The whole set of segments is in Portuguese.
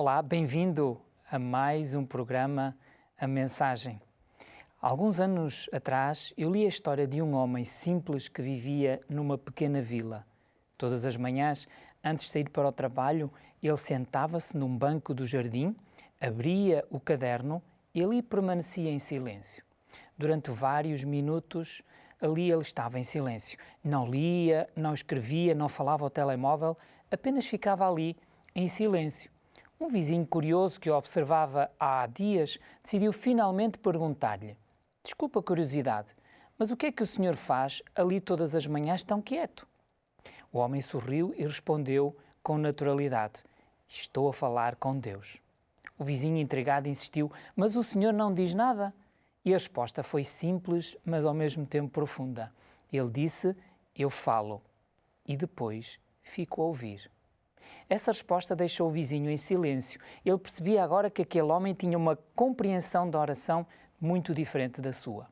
Olá, bem-vindo a mais um programa A Mensagem. Há alguns anos atrás, eu li a história de um homem simples que vivia numa pequena vila. Todas as manhãs, antes de sair para o trabalho, ele sentava-se num banco do jardim, abria o caderno e ali permanecia em silêncio. Durante vários minutos, ali ele estava em silêncio. Não lia, não escrevia, não falava ao telemóvel, apenas ficava ali, em silêncio. Um vizinho curioso que o observava há dias decidiu finalmente perguntar-lhe: "Desculpa a curiosidade, mas o que é que o senhor faz ali todas as manhãs tão quieto?" O homem sorriu e respondeu com naturalidade: "Estou a falar com Deus." O vizinho intrigado insistiu: "Mas o senhor não diz nada?" E a resposta foi simples, mas ao mesmo tempo profunda. Ele disse: "Eu falo." E depois fico a ouvir. Essa resposta deixou o vizinho em silêncio. Ele percebia agora que aquele homem tinha uma compreensão da oração muito diferente da sua.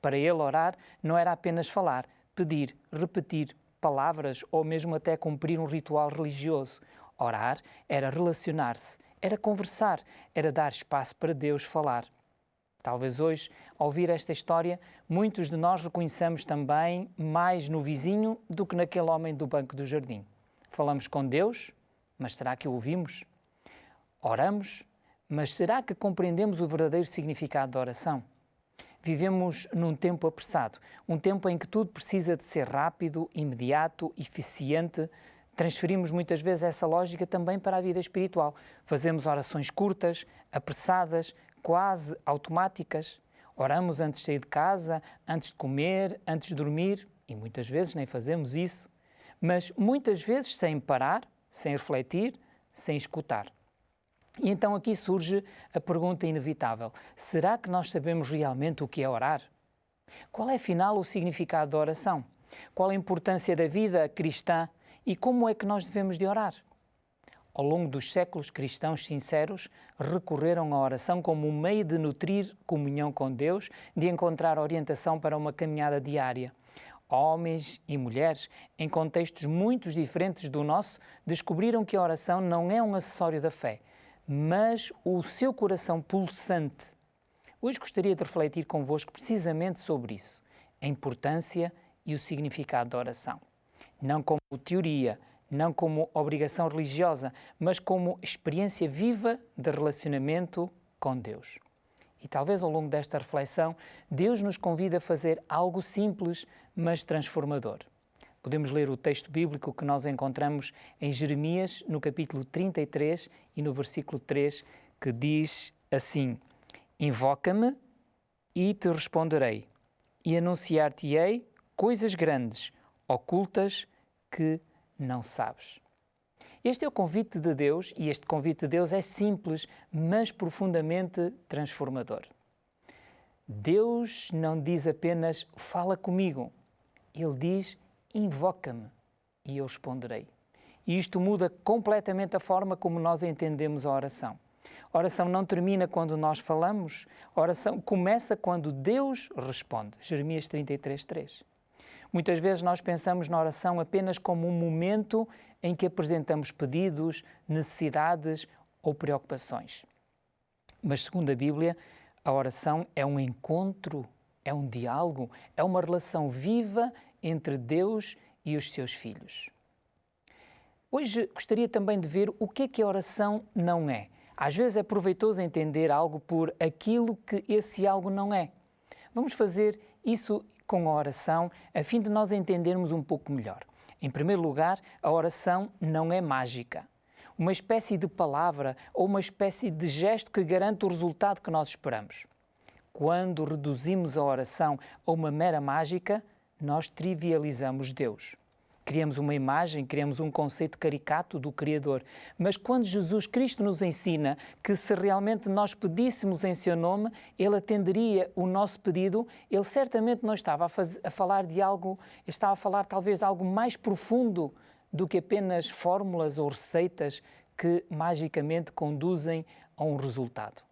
Para ele, orar não era apenas falar, pedir, repetir palavras ou mesmo até cumprir um ritual religioso. Orar era relacionar-se, era conversar, era dar espaço para Deus falar. Talvez hoje, ao ouvir esta história, muitos de nós reconheçamos também mais no vizinho do que naquele homem do banco do jardim. Falamos com Deus, mas será que o ouvimos? Oramos, mas será que compreendemos o verdadeiro significado da oração? Vivemos num tempo apressado, um tempo em que tudo precisa de ser rápido, imediato, eficiente. Transferimos muitas vezes essa lógica também para a vida espiritual. Fazemos orações curtas, apressadas, quase automáticas. Oramos antes de sair de casa, antes de comer, antes de dormir, e muitas vezes nem fazemos isso, mas muitas vezes sem parar, sem refletir, sem escutar. E então aqui surge a pergunta inevitável: será que nós sabemos realmente o que é orar? Qual é, afinal, o significado da oração? Qual a importância da vida cristã e como é que nós devemos de orar? Ao longo dos séculos, cristãos sinceros recorreram à oração como um meio de nutrir comunhão com Deus, de encontrar orientação para uma caminhada diária. Homens e mulheres, em contextos muito diferentes do nosso, descobriram que a oração não é um acessório da fé, mas o seu coração pulsante. Hoje gostaria de refletir convosco precisamente sobre isso, a importância e o significado da oração. Não como teoria, não como obrigação religiosa, mas como experiência viva de relacionamento com Deus. E talvez ao longo desta reflexão, Deus nos convida a fazer algo simples, mas transformador. Podemos ler o texto bíblico que nós encontramos em Jeremias, no capítulo 33 e no versículo 3, que diz assim: "Invoca-me e te responderei, e anunciar-te-ei coisas grandes, ocultas, que não sabes." Este é o convite de Deus e este convite de Deus é simples, mas profundamente transformador. Deus não diz apenas "fala comigo", Ele diz "invoca-me e eu responderei." E isto muda completamente a forma como nós entendemos a oração. A oração não termina quando nós falamos, a oração começa quando Deus responde. Jeremias 33, 3. Muitas vezes nós pensamos na oração apenas como um momento em que apresentamos pedidos, necessidades ou preocupações. Mas, segundo a Bíblia, a oração é um encontro, é um diálogo, é uma relação viva entre Deus e os seus filhos. Hoje gostaria também de ver o que a oração não é. Às vezes é proveitoso entender algo por aquilo que esse algo não é. Vamos fazer isso com a oração, a fim de nós entendermos um pouco melhor. Em primeiro lugar, a oração não é mágica. Uma espécie de palavra ou uma espécie de gesto que garante o resultado que nós esperamos. Quando reduzimos a oração a uma mera mágica, nós trivializamos Deus. Criamos uma imagem, criamos um conceito caricato do Criador. Mas quando Jesus Cristo nos ensina que se realmente nós pedíssemos em seu nome, Ele atenderia o nosso pedido, Ele certamente não estava a falar de algo, estava a falar talvez de algo mais profundo do que apenas fórmulas ou receitas que magicamente conduzem a um resultado.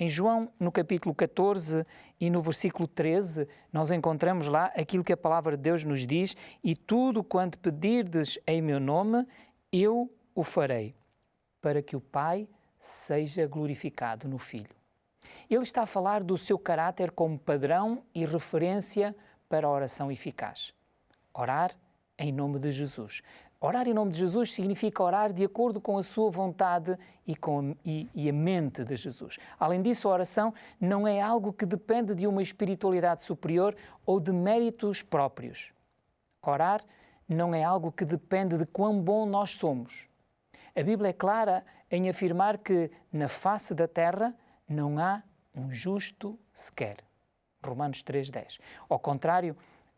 Em João, no capítulo 14 e no versículo 13, nós encontramos lá aquilo que a palavra de Deus nos diz: "E tudo quanto pedirdes em meu nome, eu o farei, para que o Pai seja glorificado no Filho. Ele está a falar do seu caráter como padrão e referência para a oração eficaz. Orar em nome de Jesus. Orar em nome de Jesus significa orar de acordo com a sua vontade e a mente de Jesus. Além disso, a oração não é algo que depende de uma espiritualidade superior ou de méritos próprios. Orar não é algo que depende de quão bom nós somos. A Bíblia é clara em afirmar que na face da terra não há um justo sequer. Romanos 3,10. Ao contrário,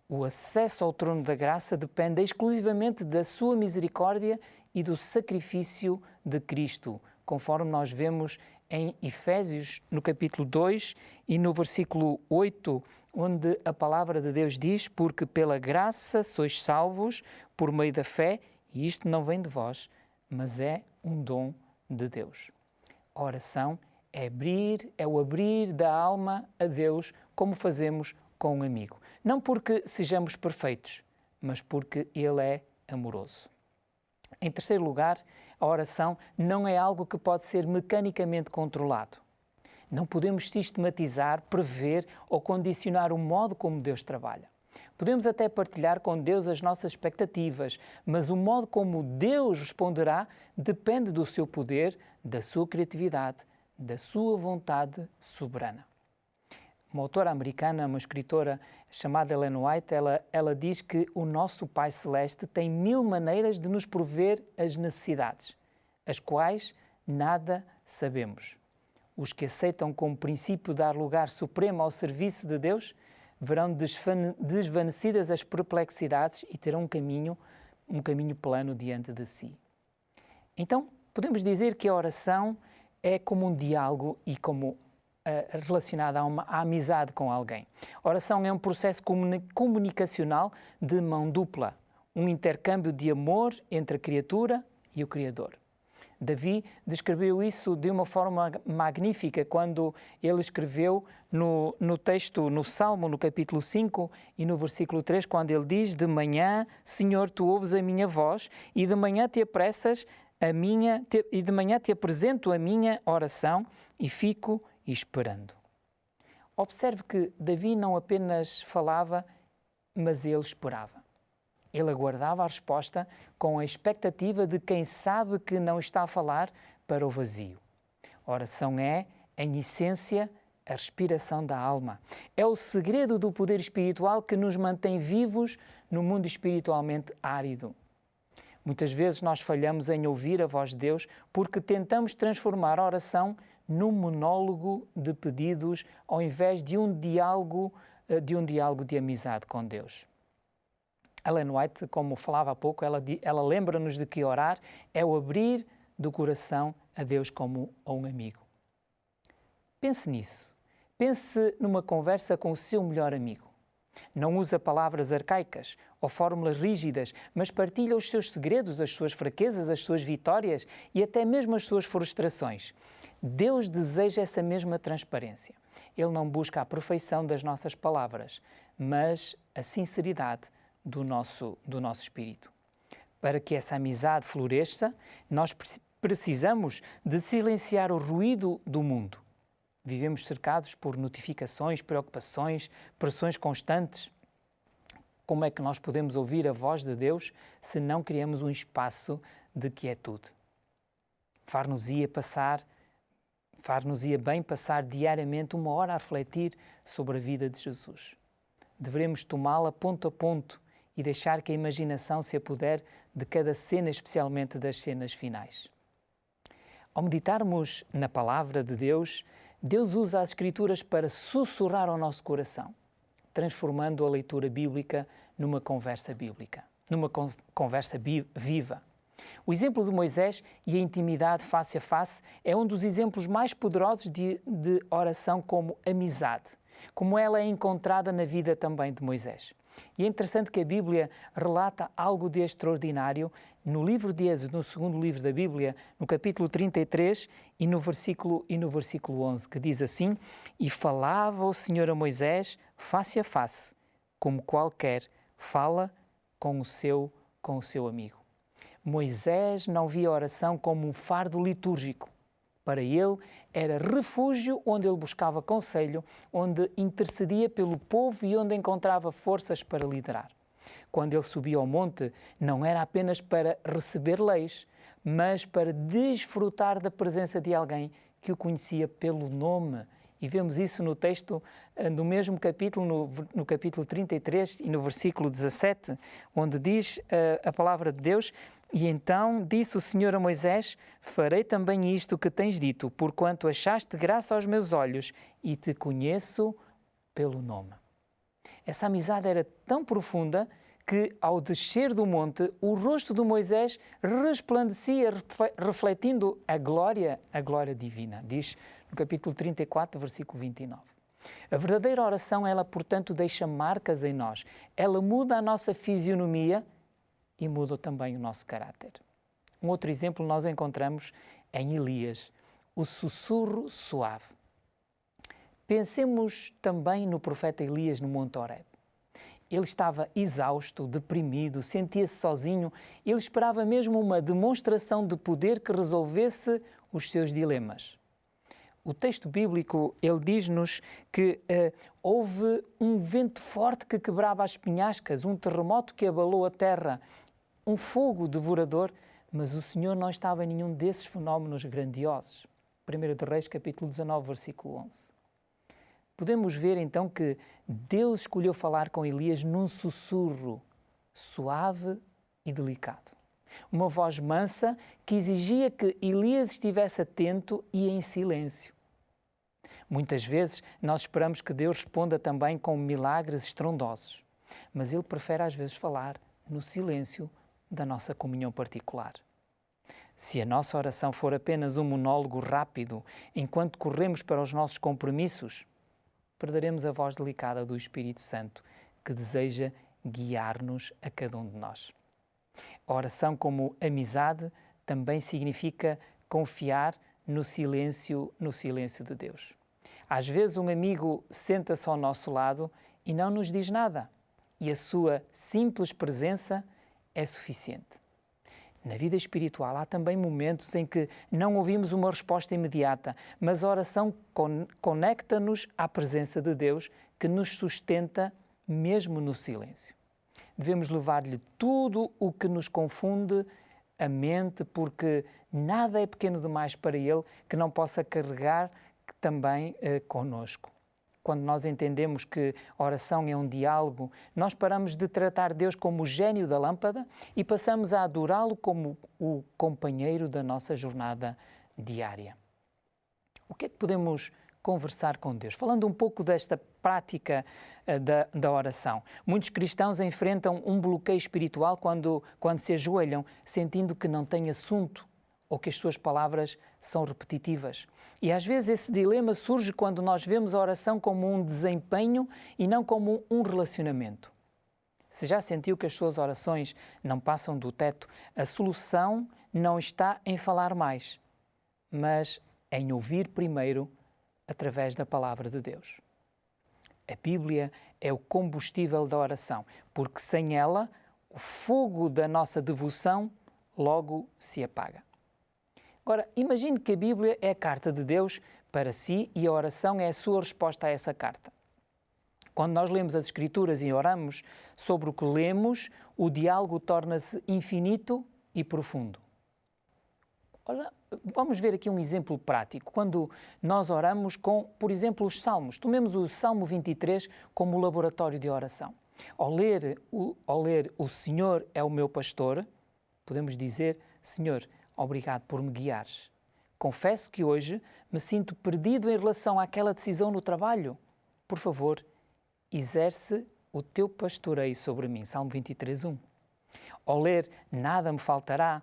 o acesso ao trono da graça depende exclusivamente da sua misericórdia e do sacrifício de Cristo, conforme nós vemos em Efésios, no capítulo 2 e no versículo 8, onde a palavra de Deus diz: porque pela graça sois salvos por meio da fé, e isto não vem de vós, mas é um dom de Deus. A oração é o abrir da alma a Deus, como fazemos com um amigo. Não porque sejamos perfeitos, mas porque Ele é amoroso. Em terceiro lugar, a oração não é algo que pode ser mecanicamente controlado. Não podemos sistematizar, prever ou condicionar o modo como Deus trabalha. Podemos até partilhar com Deus as nossas expectativas, mas o modo como Deus responderá depende do seu poder, da sua criatividade, da sua vontade soberana. Uma autora americana, uma escritora chamada Ellen White, ela diz que o nosso Pai Celeste tem 1000 maneiras de nos prover as necessidades, as quais nada sabemos. Os que aceitam como princípio dar lugar supremo ao serviço de Deus verão desvanecidas as perplexidades e terão um caminho plano diante de si. Então, podemos dizer que a oração é como um diálogo e como relacionada à amizade com alguém. A oração é um processo comunicacional de mão dupla, um intercâmbio de amor entre a criatura e o Criador. Davi descreveu isso de uma forma magnífica quando ele escreveu no texto, no Salmo, no capítulo 5 e no versículo 3, quando ele diz: de manhã, Senhor, tu ouves a minha voz e de manhã te apressas e de manhã te apresento a minha oração e fico esperando. Observe que Davi não apenas falava, mas ele esperava. Ele aguardava a resposta com a expectativa de quem sabe que não está a falar para o vazio. A oração é, em essência, a respiração da alma. É o segredo do poder espiritual que nos mantém vivos no mundo espiritualmente árido. Muitas vezes nós falhamos em ouvir a voz de Deus porque tentamos transformar a oração num monólogo de pedidos ao invés de um diálogo de amizade com Deus. Ellen White, como falava há pouco, ela lembra-nos de que orar é o abrir do coração a Deus como a um amigo. Pense nisso. Pense numa conversa com o seu melhor amigo. Não usa palavras arcaicas ou fórmulas rígidas, mas partilha os seus segredos, as suas fraquezas, as suas vitórias e até mesmo as suas frustrações. Deus deseja essa mesma transparência. Ele não busca a perfeição das nossas palavras, mas a sinceridade do nosso espírito. Para que essa amizade floresça, nós precisamos de silenciar o ruído do mundo. Vivemos cercados por notificações, preocupações, pressões constantes. Como é que nós podemos ouvir a voz de Deus se não criamos um espaço de quietude? Far-nos-ia bem passar diariamente 1 hora a refletir sobre a vida de Jesus. Devemos tomá-la ponto a ponto e deixar que a imaginação se apodere de cada cena, especialmente das cenas finais. Ao meditarmos na palavra de Deus, Deus usa as Escrituras para sussurrar ao nosso coração, transformando a leitura bíblica numa conversa bíblica, numa conversa viva. O exemplo de Moisés e a intimidade face a face é um dos exemplos mais poderosos de oração como amizade, como ela é encontrada na vida também de Moisés. E é interessante que a Bíblia relata algo de extraordinário no livro de Êxodo, no segundo livro da Bíblia, no capítulo 33 e no versículo 11, que diz assim: e falava o Senhor a Moisés face a face, como qualquer fala com o seu amigo. Moisés não via a oração como um fardo litúrgico, Para ele, era refúgio onde ele buscava conselho, onde intercedia pelo povo e onde encontrava forças para liderar. Quando ele subia ao monte, não era apenas para receber leis, mas para desfrutar da presença de alguém que o conhecia pelo nome. E vemos isso no texto, no mesmo capítulo, no capítulo 33 e no versículo 17, onde diz a palavra de Deus: E então disse o Senhor a Moisés: Farei também isto que tens dito, porquanto achaste graça aos meus olhos e te conheço pelo nome. Essa amizade era tão profunda que, ao descer do monte, o rosto de Moisés resplandecia, refletindo a glória divina. Diz no capítulo 34, versículo 29. A verdadeira oração, ela, portanto, deixa marcas em nós. Ela muda a nossa fisionomia e muda também o nosso caráter. Um outro exemplo nós encontramos em Elias, o sussurro suave. Pensemos também no profeta Elias no Monte Horebe. Ele estava exausto, deprimido, sentia-se sozinho. Ele esperava mesmo uma demonstração de poder que resolvesse os seus dilemas. O texto bíblico, ele diz-nos que houve um vento forte que quebrava as penhascas, um terremoto que abalou a terra, um fogo devorador, mas o Senhor não estava em nenhum desses fenómenos grandiosos. 1 de Reis, capítulo 19, versículo 11. Podemos ver então que Deus escolheu falar com Elias num sussurro suave e delicado. Uma voz mansa que exigia que Elias estivesse atento e em silêncio. Muitas vezes nós esperamos que Deus responda também com milagres estrondosos, mas Ele prefere às vezes falar no silêncio da nossa comunhão particular. Se a nossa oração for apenas um monólogo rápido enquanto corremos para os nossos compromissos, perderemos a voz delicada do Espírito Santo que deseja guiar-nos a cada um de nós. A oração como amizade também significa confiar no silêncio de Deus. Às vezes um amigo senta-se ao nosso lado e não nos diz nada, e a sua simples presença é suficiente. Na vida espiritual há também momentos em que não ouvimos uma resposta imediata, mas a oração conecta-nos à presença de Deus que nos sustenta mesmo no silêncio. Devemos levar-lhe tudo o que nos confunde a mente, porque nada é pequeno demais para Ele que não possa carregar também conosco. Quando nós entendemos que a oração é um diálogo, nós paramos de tratar Deus como o gênio da lâmpada e passamos a adorá-lo como o companheiro da nossa jornada diária. O que é que podemos conversar com Deus? Falando um pouco desta prática da oração. Muitos cristãos enfrentam um bloqueio espiritual quando se ajoelham, sentindo que não têm assunto ou que as suas palavras são repetitivas. E às vezes esse dilema surge quando nós vemos a oração como um desempenho e não como um relacionamento. Se já sentiu que as suas orações não passam do teto, a solução não está em falar mais, mas em ouvir primeiro através da palavra de Deus. A Bíblia é o combustível da oração, porque sem ela, o fogo da nossa devoção logo se apaga. Agora, imagine que a Bíblia é a carta de Deus para si e a oração é a sua resposta a essa carta. Quando nós lemos as Escrituras e oramos sobre o que lemos, o diálogo torna-se infinito e profundo. Ora, vamos ver aqui um exemplo prático. Quando nós oramos com, por exemplo, os Salmos. Tomemos o Salmo 23 como laboratório de oração. Ao ler o Senhor é o meu pastor, podemos dizer: Senhor, obrigado por me guiares. Confesso que hoje me sinto perdido em relação àquela decisão no trabalho. Por favor, exerce o teu pastoreio sobre mim. Salmo 23, 1. Ao ler nada me faltará,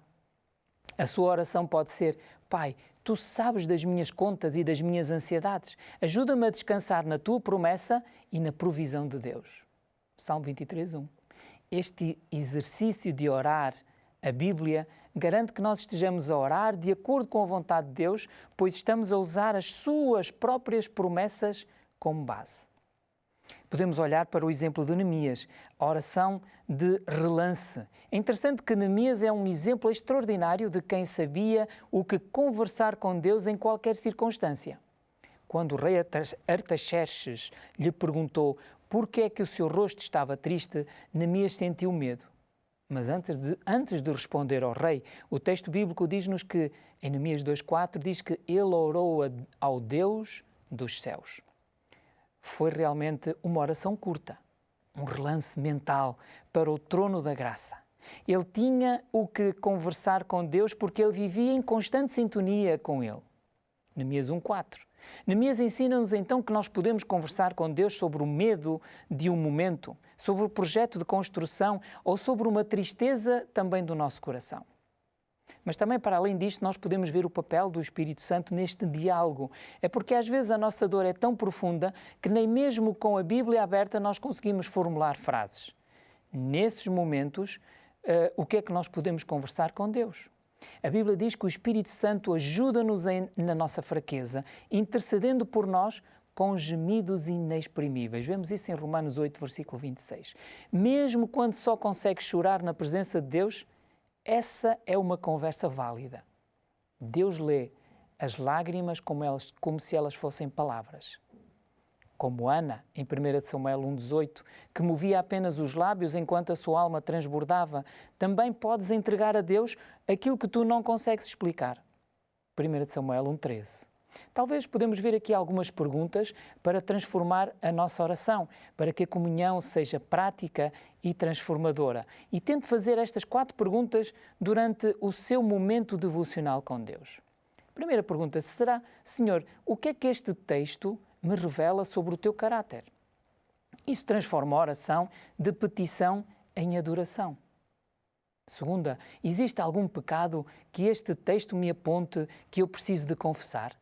a sua oração pode ser: Pai, tu sabes das minhas contas e das minhas ansiedades. Ajuda-me a descansar na tua promessa e na provisão de Deus. Salmo 23, 1. Este exercício de orar a Bíblia garante que nós estejamos a orar de acordo com a vontade de Deus, pois estamos a usar as suas próprias promessas como base. Podemos olhar para o exemplo de Neemias, a oração de relance. É interessante que Neemias é um exemplo extraordinário de quem sabia o que conversar com Deus em qualquer circunstância. Quando o rei Artaxerxes lhe perguntou por que é que o seu rosto estava triste, Neemias sentiu medo. Mas antes de responder ao rei, o texto bíblico diz-nos que, em Neemias 2,4, diz que ele orou ao Deus dos céus. Foi realmente uma oração curta, um relance mental para o trono da graça. Ele tinha o que conversar com Deus porque ele vivia em constante sintonia com Ele. Neemias 1,4. Neemias ensina-nos então que nós podemos conversar com Deus sobre o medo de um momento, sobre o projeto de construção ou sobre uma tristeza também do nosso coração. Mas também, para além disto, nós podemos ver o papel do Espírito Santo neste diálogo. É porque às vezes a nossa dor é tão profunda que nem mesmo com a Bíblia aberta nós conseguimos formular frases. Nesses momentos, o que é que nós podemos conversar com Deus? A Bíblia diz que o Espírito Santo ajuda-nos na nossa fraqueza, intercedendo por nós com gemidos inexprimíveis. Vemos isso em Romanos 8, versículo 26. Mesmo quando só consegues chorar na presença de Deus, essa é uma conversa válida. Deus lê as lágrimas como se elas fossem palavras. Como Ana, em 1 Samuel 1,18, que movia apenas os lábios enquanto a sua alma transbordava, também podes entregar a Deus aquilo que tu não consegues explicar. 1 Samuel 1,13. Talvez podemos ver aqui algumas perguntas para transformar a nossa oração, para que a comunhão seja prática e transformadora. E tente fazer estas 4 perguntas durante o seu momento devocional com Deus. Primeira pergunta será: Senhor, o que é que este texto me revela sobre o teu caráter? Isso transforma a oração de petição em adoração. Segunda, existe algum pecado que este texto me aponte que eu preciso de confessar?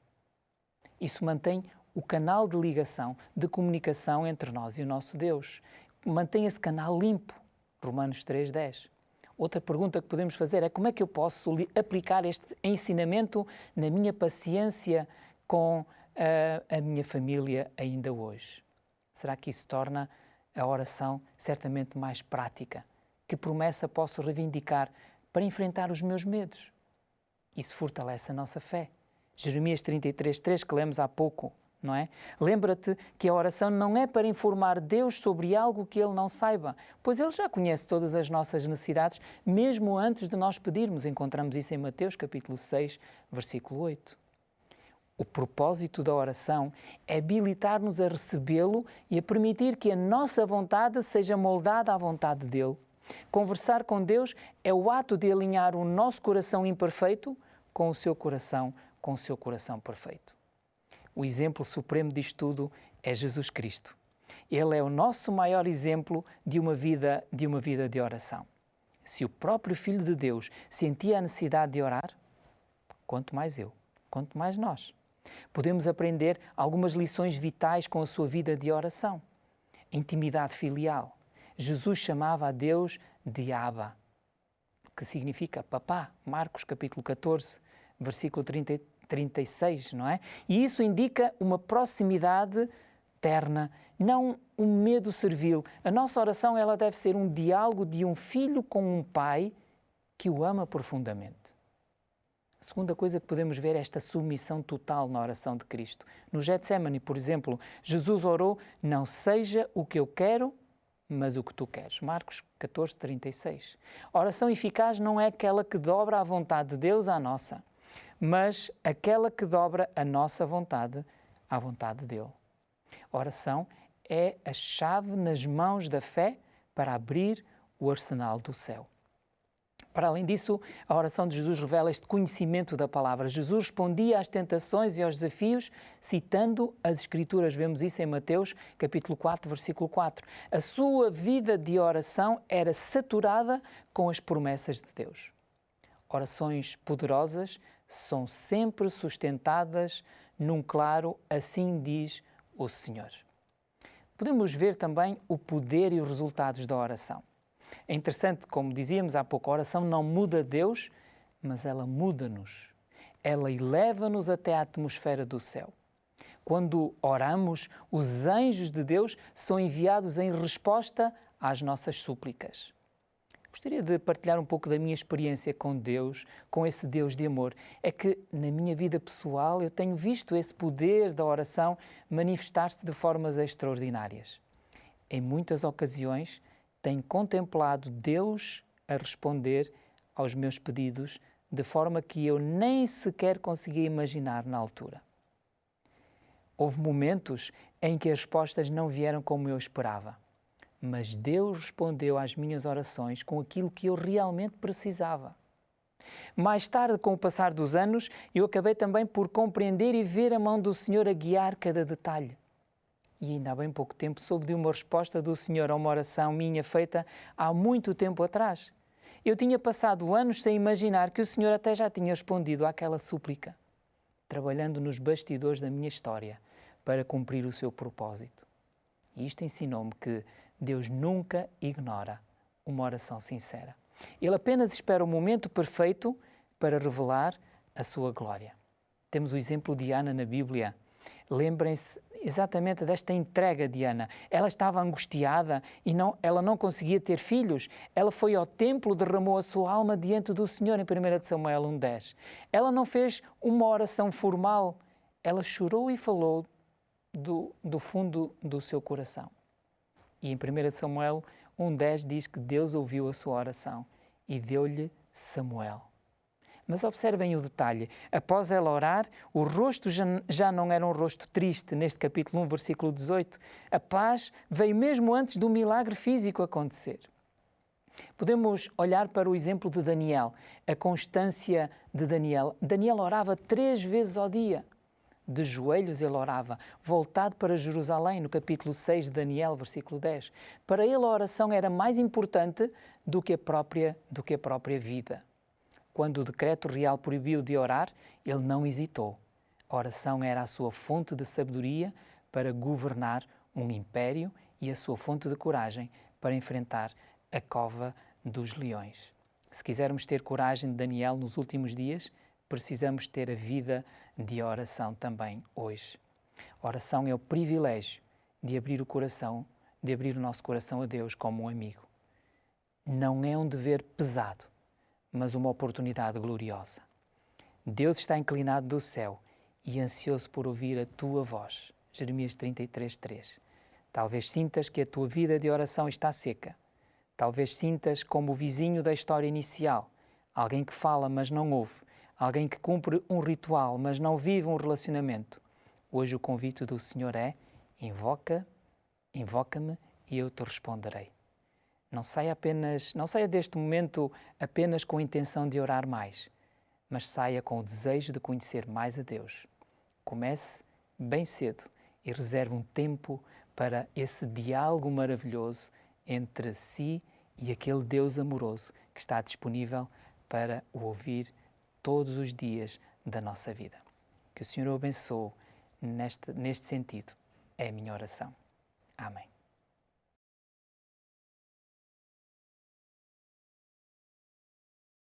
Isso mantém o canal de ligação, de comunicação entre nós e o nosso Deus. Mantém esse canal limpo. Romanos 3,10. Outra pergunta que podemos fazer é: como é que eu posso aplicar este ensinamento na minha paciência com a minha família ainda hoje? Será que isso torna a oração certamente mais prática? Que promessa posso reivindicar para enfrentar os meus medos? Isso fortalece a nossa fé. Jeremias 33,3, que lemos há pouco, não é? Lembra-te que a oração não é para informar Deus sobre algo que Ele não saiba, pois Ele já conhece todas as nossas necessidades, mesmo antes de nós pedirmos. Encontramos isso em Mateus capítulo 6, versículo 8. O propósito da oração é habilitar-nos a recebê-lo e a permitir que a nossa vontade seja moldada à vontade dEle. Conversar com Deus é o ato de alinhar o nosso coração imperfeito com o seu coração perfeito. O exemplo supremo disto tudo é Jesus Cristo. Ele é o nosso maior exemplo de uma vida de oração. Se o próprio Filho de Deus sentia a necessidade de orar, quanto mais eu, quanto mais nós. Podemos aprender algumas lições vitais com a sua vida de oração. Intimidade filial. Jesus chamava a Deus de Abba, que significa papá. Marcos capítulo 14, versículo 36, não é? E isso indica uma proximidade terna, não um medo servil. A nossa oração, ela deve ser um diálogo de um filho com um pai que o ama profundamente. A segunda coisa que podemos ver é esta submissão total na oração de Cristo. No Getsémani, por exemplo, Jesus orou: não seja o que eu quero, mas o que tu queres. Marcos 14, 36. A oração eficaz não é aquela que dobra a vontade de Deus à nossa, mas aquela que dobra a nossa vontade à vontade dele. A oração é a chave nas mãos da fé para abrir o arsenal do céu. Para além disso, a oração de Jesus revela este conhecimento da palavra. Jesus respondia às tentações e aos desafios citando as Escrituras. Vemos isso em Mateus, capítulo 4, versículo 4. A sua vida de oração era saturada com as promessas de Deus. Orações poderosas são sempre sustentadas num claro "assim diz o Senhor". Podemos ver também o poder e os resultados da oração. É interessante, como dizíamos há pouco, a oração não muda Deus, mas ela muda-nos. Ela eleva-nos até a atmosfera do céu. Quando oramos, os anjos de Deus são enviados em resposta às nossas súplicas. Gostaria de partilhar um pouco da minha experiência com Deus, com esse Deus de amor. É que na minha vida pessoal eu tenho visto esse poder da oração manifestar-se de formas extraordinárias. Em muitas ocasiões tenho contemplado Deus a responder aos meus pedidos de forma que eu nem sequer conseguia imaginar na altura. Houve momentos em que as respostas não vieram como eu esperava, mas Deus respondeu às minhas orações com aquilo que eu realmente precisava. Mais tarde, com o passar dos anos, eu acabei também por compreender e ver a mão do Senhor a guiar cada detalhe. E ainda há bem pouco tempo soube de uma resposta do Senhor a uma oração minha feita há muito tempo atrás. Eu tinha passado anos sem imaginar que o Senhor até já tinha respondido àquela súplica, trabalhando nos bastidores da minha história para cumprir o seu propósito. E isto ensinou-me que Deus nunca ignora uma oração sincera. Ele apenas espera o momento perfeito para revelar a sua glória. Temos o exemplo de Ana na Bíblia. Lembrem-se exatamente desta entrega de Ana. Ela estava angustiada e ela não conseguia ter filhos. Ela foi ao templo, derramou a sua alma diante do Senhor em 1 Samuel 1:10. Ela não fez uma oração formal. Ela chorou e falou do fundo do seu coração. E em 1 Samuel 1:10 diz que Deus ouviu a sua oração e deu-lhe Samuel. Mas observem o detalhe, após ela orar, o rosto já não era um rosto triste, neste capítulo 1, versículo 18. A paz veio mesmo antes do milagre físico acontecer. Podemos olhar para o exemplo de Daniel, a constância de Daniel. Daniel orava 3 vezes ao dia. De joelhos ele orava, voltado para Jerusalém, no capítulo 6 de Daniel, versículo 10. Para ele a oração era mais importante do que a própria vida. Quando o decreto real proibiu de orar, ele não hesitou. A oração era a sua fonte de sabedoria para governar um império e a sua fonte de coragem para enfrentar a cova dos leões. Se quisermos ter coragem de Daniel nos últimos dias, precisamos ter a vida de oração também hoje. A oração é o privilégio de abrir o nosso coração a Deus como um amigo. Não é um dever pesado, mas uma oportunidade gloriosa. Deus está inclinado do céu e ansioso por ouvir a tua voz. Jeremias 33:3. Talvez sintas que a tua vida de oração está seca. Talvez sintas como o vizinho da história inicial, alguém que fala, mas não ouve, alguém que cumpre um ritual, mas não vive um relacionamento. Hoje o convite do Senhor é: invoca-me e eu te responderei. Não saia deste momento apenas com a intenção de orar mais, mas saia com o desejo de conhecer mais a Deus. Comece bem cedo e reserve um tempo para esse diálogo maravilhoso entre si e aquele Deus amoroso que está disponível para o ouvir todos os dias da nossa vida. Que o Senhor o abençoe neste sentido. É a minha oração. Amém.